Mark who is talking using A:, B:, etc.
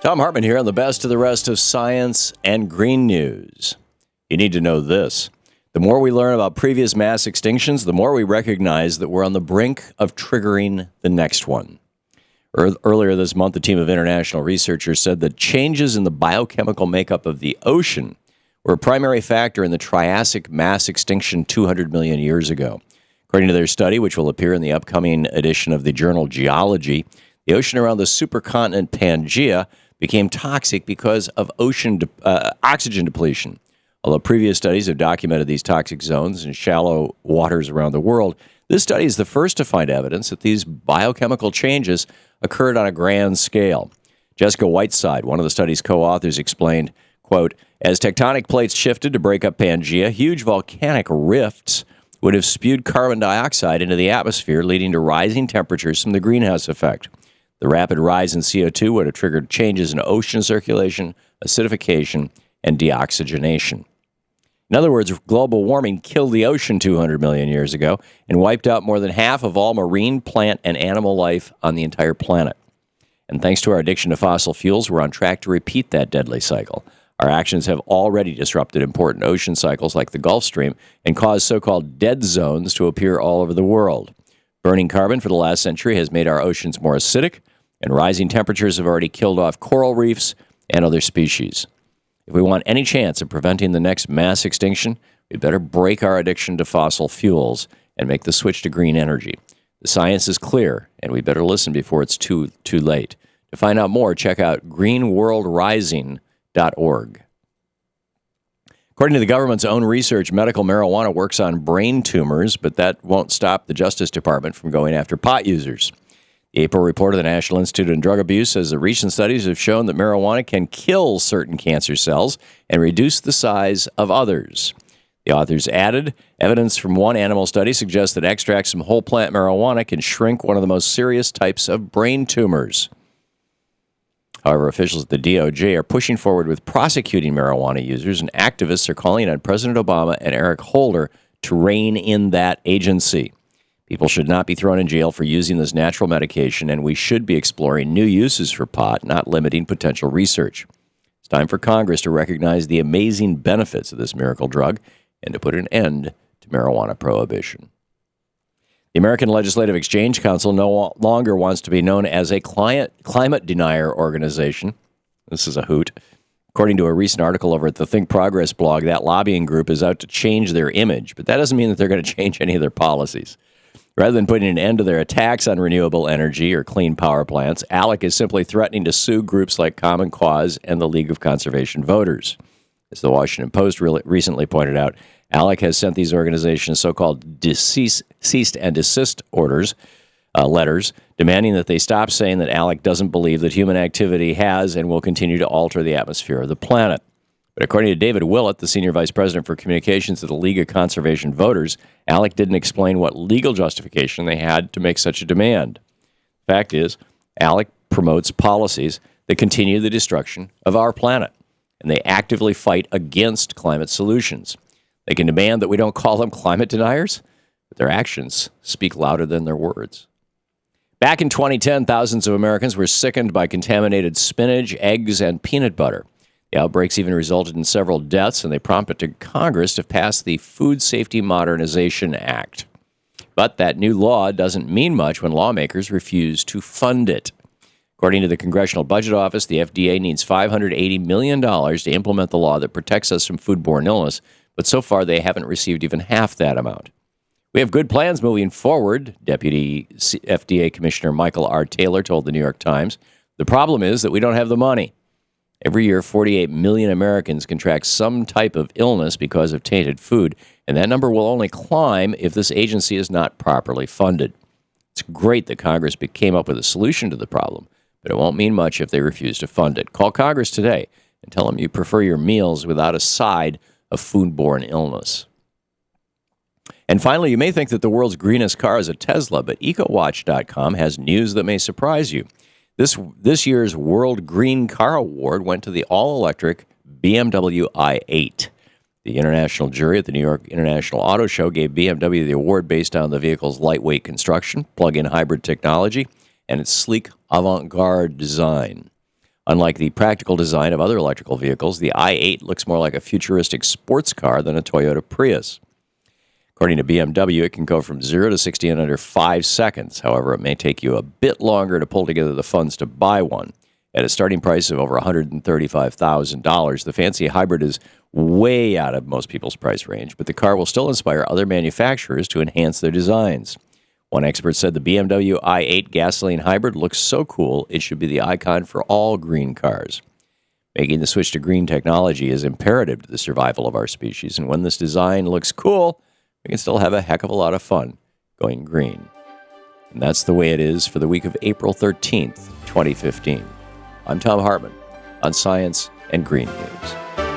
A: Thom Hartmann here on the best of the rest of science and green news. You need to know this. The more we learn about previous mass extinctions, the more we recognize that we're on the brink of triggering the next one. Earlier this month, a team of international researchers said that changes in the biochemical makeup of the ocean were a primary factor in the Triassic mass extinction 200 million years ago. According to their study, which will appear in the upcoming edition of the journal Geology, the ocean around the supercontinent Pangaea became toxic because of oxygen depletion. Although previous studies have documented these toxic zones in shallow waters around the world, this study is the first to find evidence that these biochemical changes occurred on a grand scale. Jessica Whiteside, one of the study's co-authors, explained, quote, "As tectonic plates shifted to break up Pangaea, huge volcanic rifts would have spewed carbon dioxide into the atmosphere, leading to rising temperatures from the greenhouse effect. The rapid rise in CO2 would have triggered changes in ocean circulation, acidification, and deoxygenation." In other words, global warming killed the ocean 200 million years ago and wiped out more than half of all marine, plant, and animal life on the entire planet. And thanks to our addiction to fossil fuels, we're on track to repeat that deadly cycle. Our actions have already disrupted important ocean cycles like the Gulf Stream and caused so-called dead zones to appear all over the world. Burning carbon for the last century has made our oceans more acidic, and rising temperatures have already killed off coral reefs and other species. If we want any chance of preventing the next mass extinction, we better break our addiction to fossil fuels and make the switch to green energy. The science is clear, and we better listen before it's too late. To find out more, check out greenworldrising.org. According to the government's own research, medical marijuana works on brain tumors, but that won't stop the Justice Department from going after pot users. The April report of the National Institute on Drug Abuse says that recent studies have shown that marijuana can kill certain cancer cells and reduce the size of others. The authors added, evidence from one animal study suggests that extracts from whole plant marijuana can shrink one of the most serious types of brain tumors. However, officials at the DOJ are pushing forward with prosecuting marijuana users, and activists are calling on President Obama and Eric Holder to rein in that agency. People should not be thrown in jail for using this natural medication, and we should be exploring new uses for pot, not limiting potential research. It's time for Congress to recognize the amazing benefits of this miracle drug and to put an end to marijuana prohibition. The American Legislative Exchange Council no longer wants to be known as a climate denier organization. This is a hoot. According to a recent article over at the Think Progress blog, that lobbying group is out to change their image, but that doesn't mean that they're going to change any of their policies. Rather than putting an end to their attacks on renewable energy or clean power plants, ALEC is simply threatening to sue groups like Common Cause and the League of Conservation Voters. As the Washington Post recently pointed out, ALEC has sent these organizations so-called cease and desist letters, demanding that they stop saying that ALEC doesn't believe that human activity has and will continue to alter the atmosphere of the planet. But according to David Willett, the Senior Vice President for Communications at the League of Conservation Voters, ALEC didn't explain what legal justification they had to make such a demand. The fact is, ALEC promotes policies that continue the destruction of our planet, and they actively fight against climate solutions. They can demand that we don't call them climate deniers, but their actions speak louder than their words. Back in 2010, thousands of Americans were sickened by contaminated spinach, eggs, and peanut butter. The outbreaks even resulted in several deaths, and they prompted Congress to pass the Food Safety Modernization Act. But that new law doesn't mean much when lawmakers refuse to fund it. According to the Congressional Budget Office, the FDA needs $580 million to implement the law that protects us from food-borne illness, but so far they haven't received even half that amount. We have good plans moving forward, Deputy FDA Commissioner Michael R. Taylor told the New York Times. The problem is that we don't have the money. Every year, 48 million Americans contract some type of illness because of tainted food, and that number will only climb if this agency is not properly funded. It's great that Congress came up with a solution to the problem, but it won't mean much if they refuse to fund it. Call Congress today and tell them you prefer your meals without a side of food-borne illness. And finally, you may think that the world's greenest car is a Tesla, but EcoWatch.com has news that may surprise you. This year's World Green Car Award went to the all-electric BMW i8. The international jury at the New York International Auto Show gave BMW the award based on the vehicle's lightweight construction, plug-in hybrid technology, and its sleek avant-garde design. Unlike the practical design of other electrical vehicles, the i8 looks more like a futuristic sports car than a Toyota Prius. According to BMW, it can go from 0 to 60 in under 5 seconds. However, it may take you a bit longer to pull together the funds to buy one. At a starting price of over $135,000, the fancy hybrid is way out of most people's price range, but the car will still inspire other manufacturers to enhance their designs. One expert said the BMW i8 gasoline hybrid looks so cool, it should be the icon for all green cars. Making the switch to green technology is imperative to the survival of our species, and when this design looks cool, we can still have a heck of a lot of fun going green. And that's the way it is for the week of April 13th, 2015. I'm Thom Hartmann on Science and Green News.